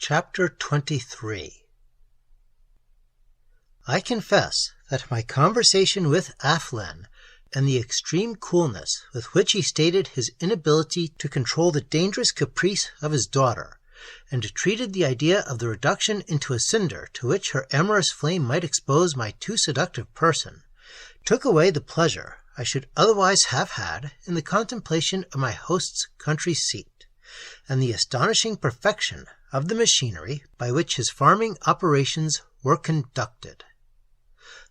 Chapter 23. I confess that my conversation with Athlen and the extreme coolness with which he stated his inability to control the dangerous caprice of his daughter, and treated the idea of the reduction into a cinder to which her amorous flame might expose my too seductive person, took away the pleasure I should otherwise have had in the contemplation of my host's country seat, and the astonishing perfection of the machinery by which his farming operations were conducted.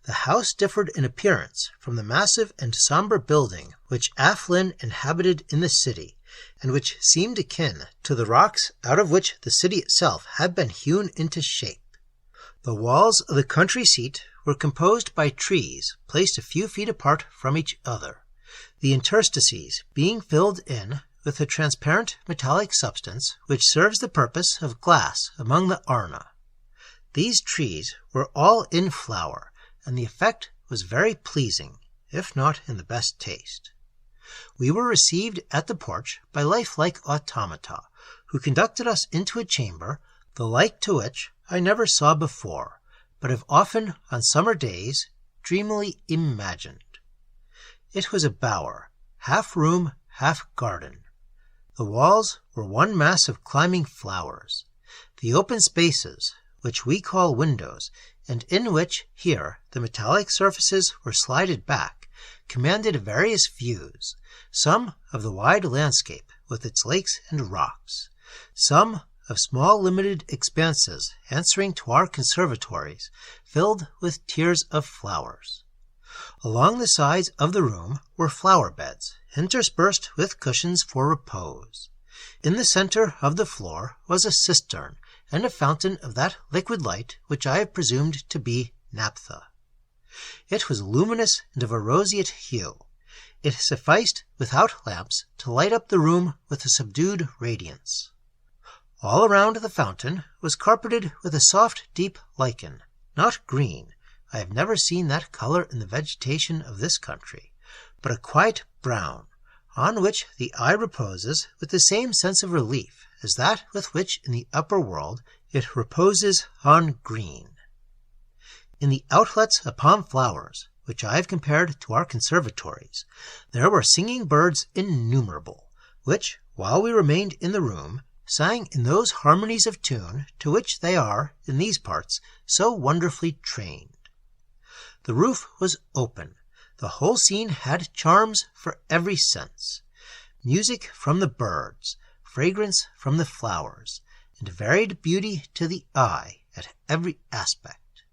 The house differed in appearance from the massive and somber building which Athlen inhabited in the city, and which seemed akin to the rocks out of which the city itself had been hewn into shape. The walls of the country seat were composed by trees placed a few feet apart from each other, the interstices being filled in with a transparent metallic substance which serves the purpose of glass among the arna. These trees were all in flower, and the effect was very pleasing, if not in the best taste. We were received at the porch by lifelike automata, who conducted us into a chamber, the like to which I never saw before, but have often, on summer days, dreamily imagined. It was a bower, half room, half garden. The walls were one mass of climbing flowers. The open spaces, which we call windows, and in which here the metallic surfaces were slided back, commanded various views, some of the wide landscape with its lakes and rocks, some of small limited expanses answering to our conservatories, filled with tiers of flowers. Along the sides of the room were flower beds, interspersed with cushions for repose. In the center of the floor was a cistern, and a fountain of that liquid light which I have presumed to be naphtha. It was luminous and of a roseate hue. It sufficed without lamps to light up the room with a subdued radiance. All around the fountain was carpeted with a soft, deep lichen, not green, I have never seen that color in the vegetation of this country, but a quiet brown, on which the eye reposes with the same sense of relief as that with which in the upper world it reposes on green. In the outlets upon flowers, which I have compared to our conservatories, there were singing birds innumerable, which, while we remained in the room, sang in those harmonies of tune to which they are, in these parts, so wonderfully trained. The roof was open. The whole scene had charms for every sense. Music from the birds, fragrance from the flowers, and varied beauty to the eye at every aspect.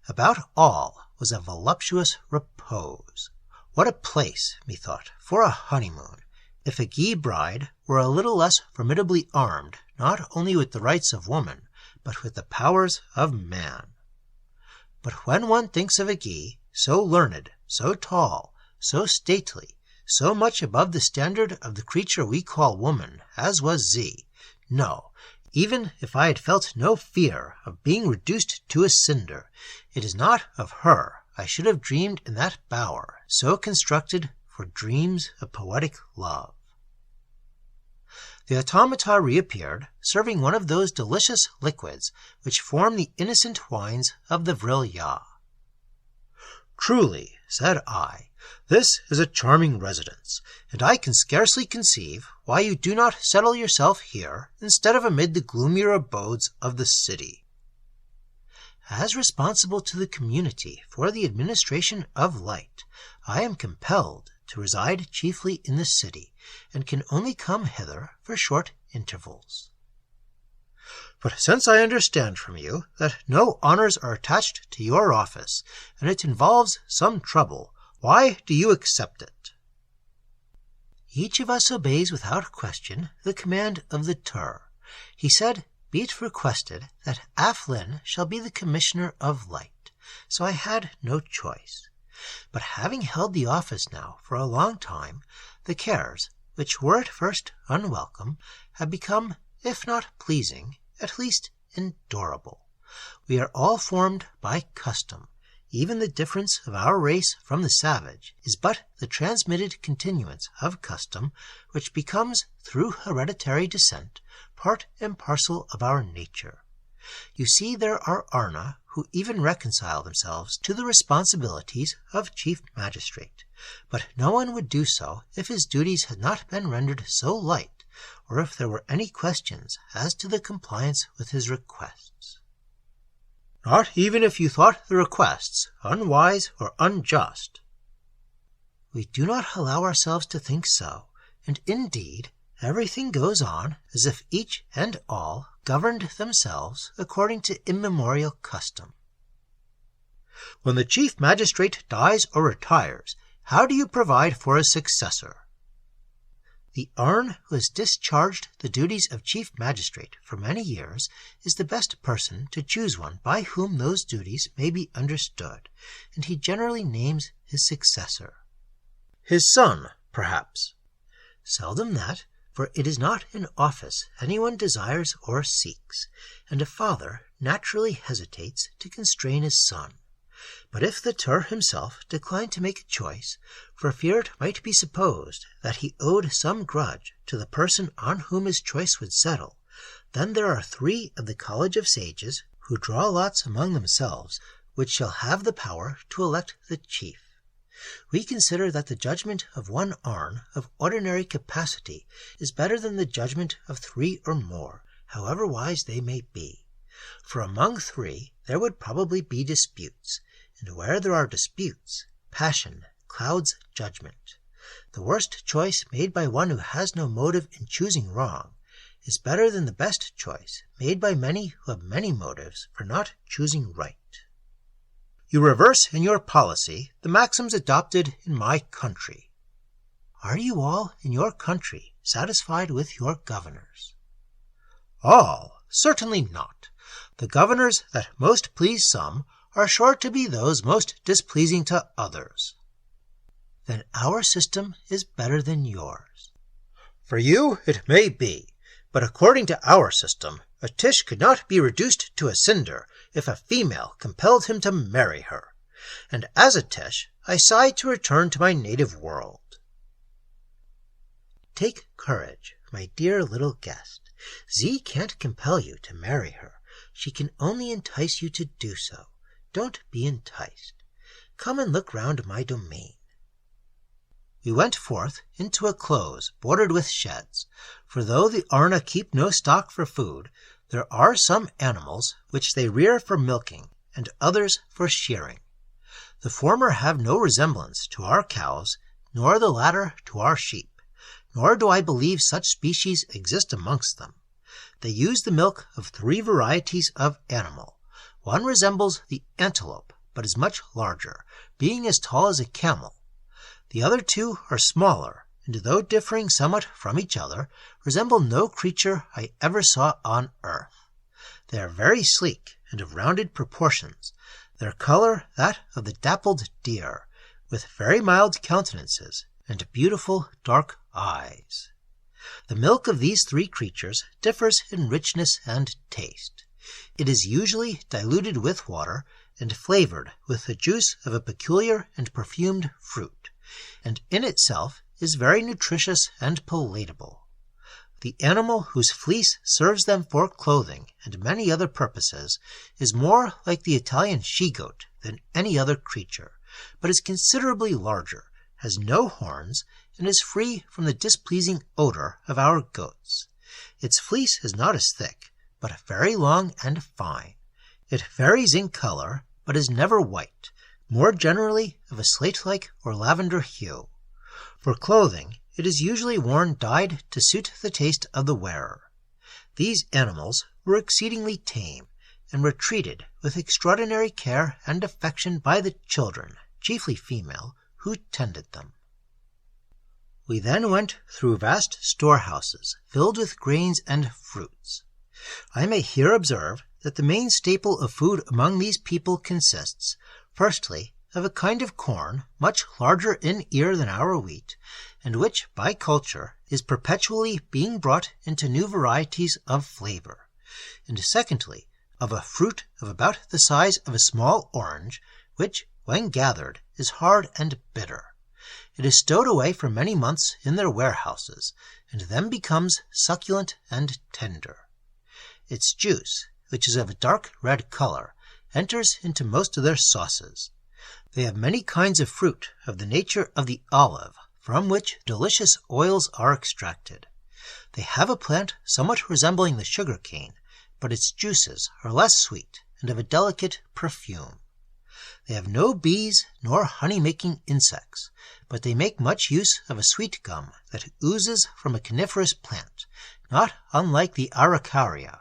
About all was a voluptuous repose. What a place, methought, for a honeymoon, if a ghee bride were a little less formidably armed, not only with the rights of woman, but with the powers of man. But when one thinks of a ghee, so learned, so tall, so stately, so much above the standard of the creature we call woman, as was Z, no, even if I had felt no fear of being reduced to a cinder, it is not of her I should have dreamed in that bower, so constructed for dreams of poetic love. The automata reappeared, serving one of those delicious liquids which form the innocent wines of the Vril-ya. "Truly," said I, "this is a charming residence, and I can scarcely conceive why you do not settle yourself here instead of amid the gloomier abodes of the city." As responsible to the community for the administration of light, I am compelled to reside chiefly in the city, and can only come hither for short intervals. "But since I understand from you that no honors are attached to your office, and it involves some trouble, why do you accept it?" "Each of us obeys without question the command of the Tur. He said, be it requested that Athlen shall be the commissioner of light, so I had no choice. But having held the office now for a long time, the cares, which were at first unwelcome, have become, if not pleasing, at least endurable. We are all formed by custom. even the difference of our race from the savage is but the transmitted continuance of custom which becomes, through hereditary descent, part and parcel of our nature. You see, there are Arna who even reconcile themselves to the responsibilities of chief magistrate, but no one would do so if his duties had not been rendered so light, or if there were any questions as to the compliance with his requests. Not even if you thought the requests unwise or unjust. We do not allow ourselves to think so, and indeed everything goes on as if each and all governed themselves according to immemorial custom. When the chief magistrate dies or retires, how do you provide for his successor? The Arn who has discharged the duties of chief magistrate for many years is the best person to choose one by whom those duties may be understood, and he generally names his successor. His son, perhaps. Seldom that, for it is not an office anyone desires or seeks, and a father naturally hesitates to constrain his son. But if the Tur himself declined to make a choice, for fear it might be supposed that he owed some grudge to the person on whom his choice would settle, then there are 3 of the College of Sages who draw lots among themselves, which shall have the power to elect the chief. We consider that the judgment of one Arn of ordinary capacity is better than the judgment of 3 or more, however wise they may be. For among 3 there would probably be disputes, and where there are disputes, passion clouds judgment. The worst choice made by one who has no motive in choosing wrong is better than the best choice made by many who have many motives for not choosing right. You reverse in your policy the maxims adopted in my country. Are you all in your country satisfied with your governors? All? Certainly not. The governors that most please some are sure to be those most displeasing to others. Then our system is better than yours. For you it may be, but according to our system, a Tish could not be reduced to a cinder if a female compelled him to marry her, and as a Tish I sigh to return to my native world. Take courage, my dear little guest. Z can't compel you to marry her. She can only entice you to do so. Don't be enticed. Come and look round my domain. We went forth into a close bordered with sheds, for though the Arna keep no stock for food, there are some animals which they rear for milking, and others for shearing. The former have no resemblance to our cows, nor the latter to our sheep, nor do I believe such species exist amongst them. They use the milk of 3 varieties of animal. One resembles the antelope, but is much larger, being as tall as a camel. The other 2 are smaller, and though differing somewhat from each other, resemble no creature I ever saw on earth. They are very sleek and of rounded proportions, their color that of the dappled deer, with very mild countenances and beautiful dark eyes. The milk of these 3 creatures differs in richness and taste. It is usually diluted with water and flavored with the juice of a peculiar and perfumed fruit, and in itself is very nutritious and palatable. The animal whose fleece serves them for clothing and many other purposes is more like the Italian she-goat than any other creature, but is considerably larger, has no horns, and is free from the displeasing odor of our goats. Its fleece is not as thick, but very long and fine. It varies in color, but is never white, more generally of a slate-like or lavender hue. For clothing, it is usually worn dyed to suit the taste of the wearer. These animals were exceedingly tame, and were treated with extraordinary care and affection by the children, chiefly female, who tended them. We then went through vast storehouses filled with grains and fruits. I may here observe that the main staple of food among these people consists, firstly, of a kind of corn much larger in ear than our wheat, and which, by culture, is perpetually being brought into new varieties of flavor, and secondly, of a fruit of about the size of a small orange, which, when gathered, is hard and bitter. It is stowed away for many months in their warehouses, and then becomes succulent and tender. Its juice, which is of a dark red color, enters into most of their sauces. They have many kinds of fruit of the nature of the olive, from which delicious oils are extracted. They have a plant somewhat resembling the sugar cane, but its juices are less sweet and of a delicate perfume. They have no bees nor honey-making insects, but they make much use of a sweet gum that oozes from a coniferous plant, not unlike the araucaria.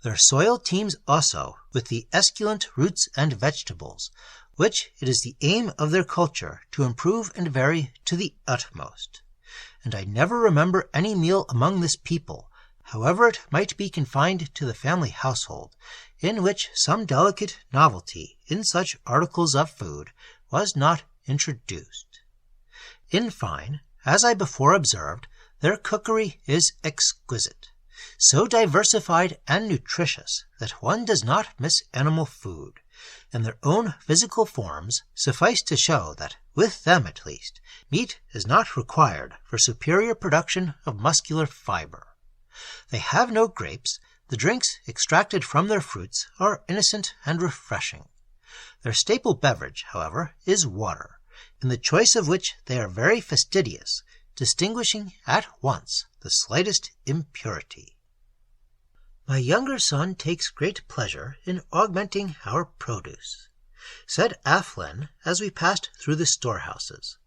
Their soil teems also with the esculent roots and vegetables, which it is the aim of their culture to improve and vary to the utmost. And I never remember any meal among this people, however it might be confined to the family household, in which some delicate novelty in such articles of food was not introduced. In fine, as I before observed, their cookery is exquisite, so diversified and nutritious that one does not miss animal food, and their own physical forms suffice to show that, with them at least, meat is not required for superior production of muscular fiber. They have no grapes. The drinks extracted from their fruits are innocent and refreshing. Their staple beverage, however, is water, in the choice of which they are very fastidious, distinguishing at once the slightest impurity. My younger son takes great pleasure in augmenting our produce, said Athlin as we passed through the storehouses,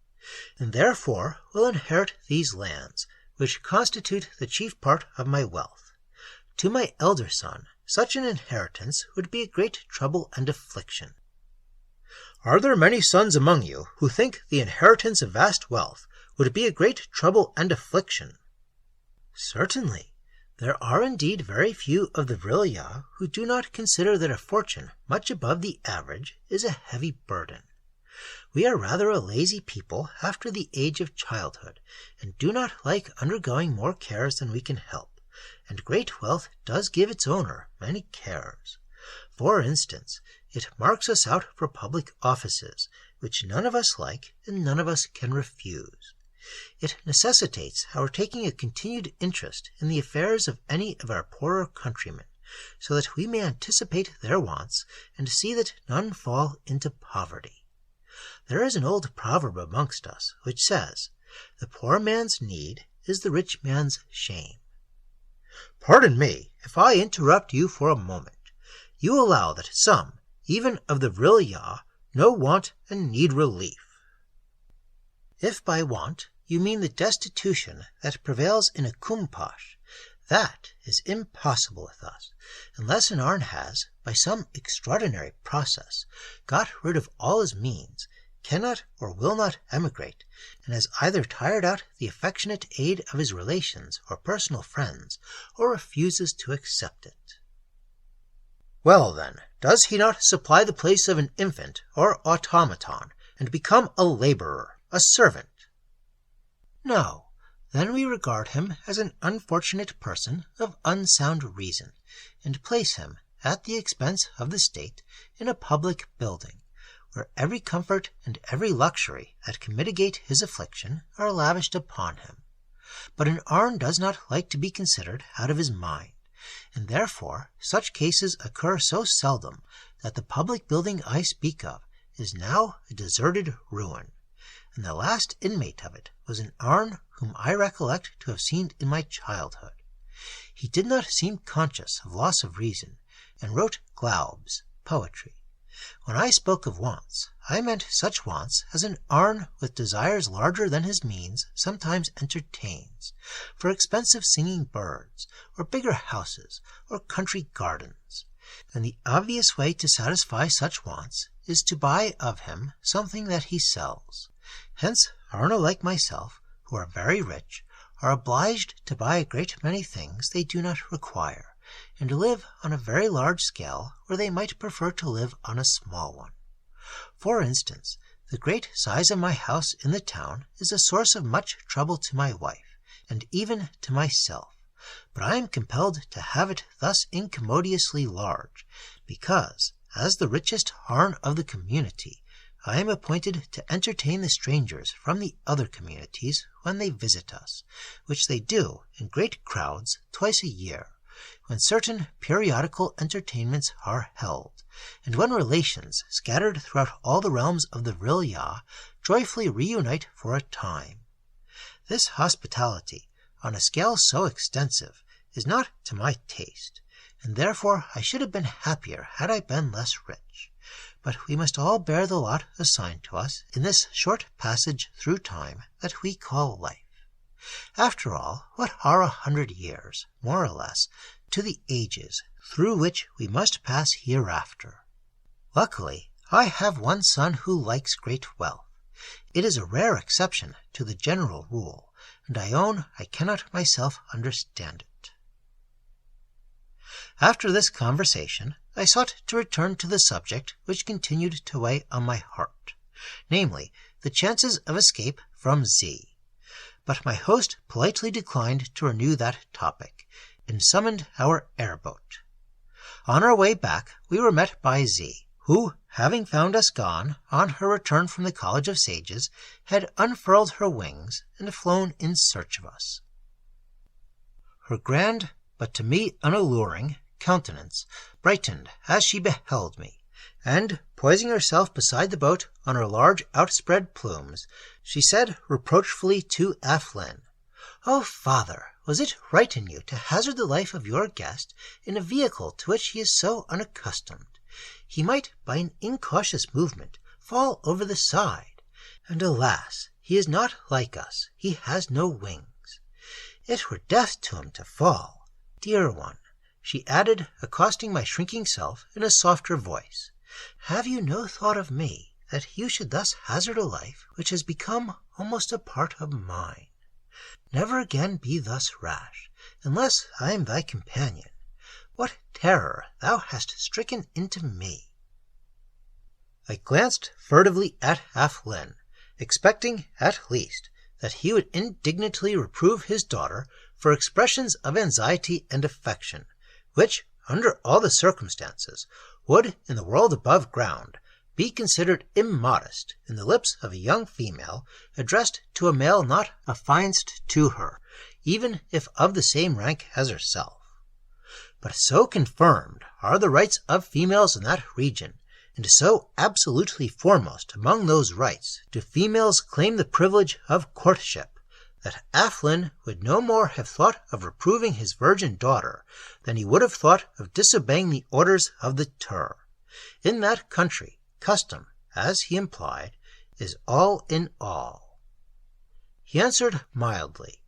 and therefore will inherit these lands, which constitute the chief part of my wealth. To my elder son, such an inheritance would be a great trouble and affliction. Are there many sons among you who think the inheritance of vast wealth would be a great trouble and affliction? Certainly. There are indeed very few of the Vrilya who do not consider that a fortune much above the average is a heavy burden. We are rather a lazy people after the age of childhood, and do not like undergoing more cares than we can help, and great wealth does give its owner many cares. For instance, it marks us out for public offices, which none of us like and none of us can refuse. It necessitates our taking a continued interest in the affairs of any of our poorer countrymen, so that we may anticipate their wants and see that none fall into poverty. There is an old proverb amongst us which says, "The poor man's need is the rich man's shame." Pardon me if I interrupt you for a moment. You allow that some, even of the Vrilya, know want and need relief. If by want you mean the destitution that prevails in a kumpash, that is impossible with us, unless an Arn has, by some extraordinary process, got rid of all his means, cannot or will not emigrate, and has either tired out the affectionate aid of his relations or personal friends, or refuses to accept it. Well, then, does he not supply the place of an infant or automaton, and become a laborer, a servant? No, then we regard him as an unfortunate person of unsound reason, and place him, at the expense of the state, in a public building, where every comfort and every luxury that can mitigate his affliction are lavished upon him. But an Arn does not like to be considered out of his mind, and therefore such cases occur so seldom that the public building I speak of is now a deserted ruin, and the last inmate of it was an Arn whom I recollect to have seen in my childhood. He did not seem conscious of loss of reason, and wrote glaubs, poetry. When I spoke of wants, I meant such wants as an Arn with desires larger than his means sometimes entertains, for expensive singing birds, or bigger houses, or country gardens. And the obvious way to satisfy such wants is to buy of him something that he sells. Hence Arna like myself, who are very rich, are obliged to buy a great many things they do not require, and live on a very large scale where they might prefer to live on a small one. For instance, the great size of my house in the town is a source of much trouble to my wife, and even to myself, but I am compelled to have it thus incommodiously large, because, as the richest Harn of the community, I am appointed to entertain the strangers from the other communities when they visit us, which they do in great crowds twice a year, when certain periodical entertainments are held, and when relations scattered throughout all the realms of the Rilya joyfully reunite for a time. This hospitality, on a scale so extensive, is not to my taste, and therefore I should have been happier had I been less rich. But we must all bear the lot assigned to us in this short passage through time that we call life. After all, what are 100 years, more or less, to the ages through which we must pass hereafter? Luckily, I have one son who likes great wealth. It is a rare exception to the general rule, and I own I cannot myself understand it. After this conversation, I sought to return to the subject which continued to weigh on my heart, namely, the chances of escape from Z. But my host politely declined to renew that topic, and summoned our airboat. On our way back, we were met by Z, who, having found us gone on her return from the College of Sages, had unfurled her wings and flown in search of us. Her grand, but to me unalluring, countenance brightened as she beheld me, and, poising herself beside the boat on her large outspread plumes, she said reproachfully to Athlin, "Oh, father, was it right in you to hazard the life of your guest in a vehicle to which he is so unaccustomed? He might, by an incautious movement, fall over the side. And alas, he is not like us, he has no wings. It were death to him to fall. Dear one," she added, accosting my shrinking self in a softer voice, "have you no thought of me, that you should thus hazard a life which has become almost a part of mine? Never again be thus rash, unless I am thy companion. What terror thou hast stricken into me!" I glanced furtively at Athlin, expecting, at least, that he would indignantly reprove his daughter for expressions of anxiety and affection, which, under all the circumstances, would, in the world above ground, be considered immodest in the lips of a young female addressed to a male not affianced to her, even if of the same rank as herself. But so confirmed are the rights of females in that region, and so absolutely foremost among those rights do females claim the privilege of courtship, that Athlin would no more have thought of reproving his virgin daughter than he would have thought of disobeying the orders of the Tur. In that country, custom, as he implied, is all in all. He answered mildly,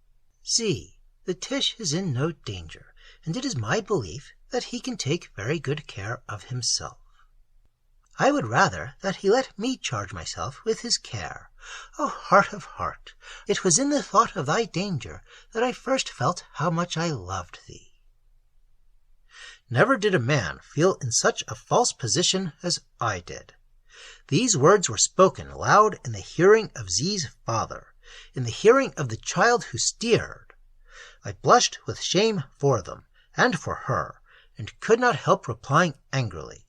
"Z, the Tish is in no danger, and it is my belief that he can take very good care of himself. I would rather that he let me charge myself with his care. O heart of heart, it was in the thought of thy danger that I first felt how much I loved thee." Never did a man feel in such a false position as I did. These words were spoken loud in the hearing of Z's father, in the hearing of the child who steered. I blushed with shame for them, and for her, and could not help replying angrily,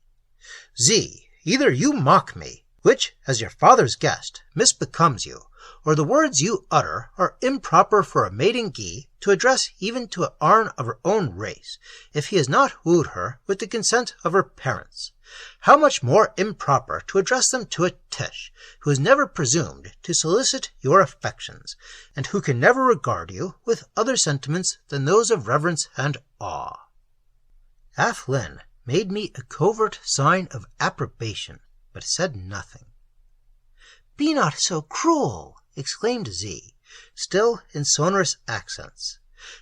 "Z, either you mock me, which, as your father's guest, misbecomes you, or the words you utter are improper for a maiden Gi to address even to a Arn of her own race, if he has not wooed her with the consent of her parents. How much more improper to address them to a Tish, who has never presumed to solicit your affections, and who can never regard you with other sentiments than those of reverence and awe." Athlin made me a covert sign of approbation, but said nothing. "Be not so cruel," exclaimed Z, still in sonorous accents.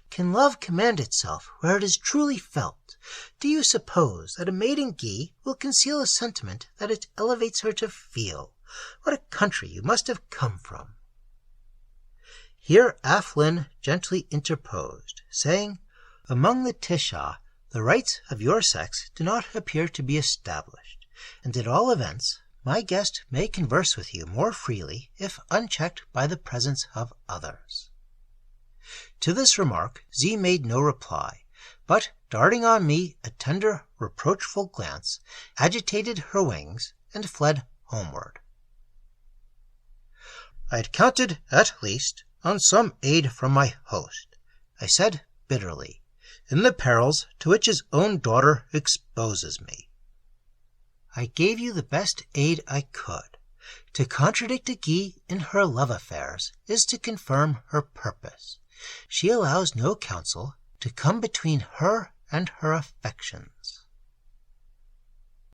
"Can love command itself where it is truly felt? Do you suppose that a maiden Gi will conceal a sentiment that it elevates her to feel? What a country you must have come from!" Here Athlin gently interposed, saying, "Among the Tisha, the rights of your sex do not appear to be established, and at all events my guest may converse with you more freely if unchecked by the presence of others." To this remark Z made no reply, but darting on me a tender, reproachful glance, agitated her wings and fled homeward. I had counted, at least, on some aid from my host, I said bitterly, in the perils to which his own daughter exposes me. I gave you the best aid I could. To contradict a Guy in her love affairs is to confirm her purpose. She allows no counsel to come between her and her affections.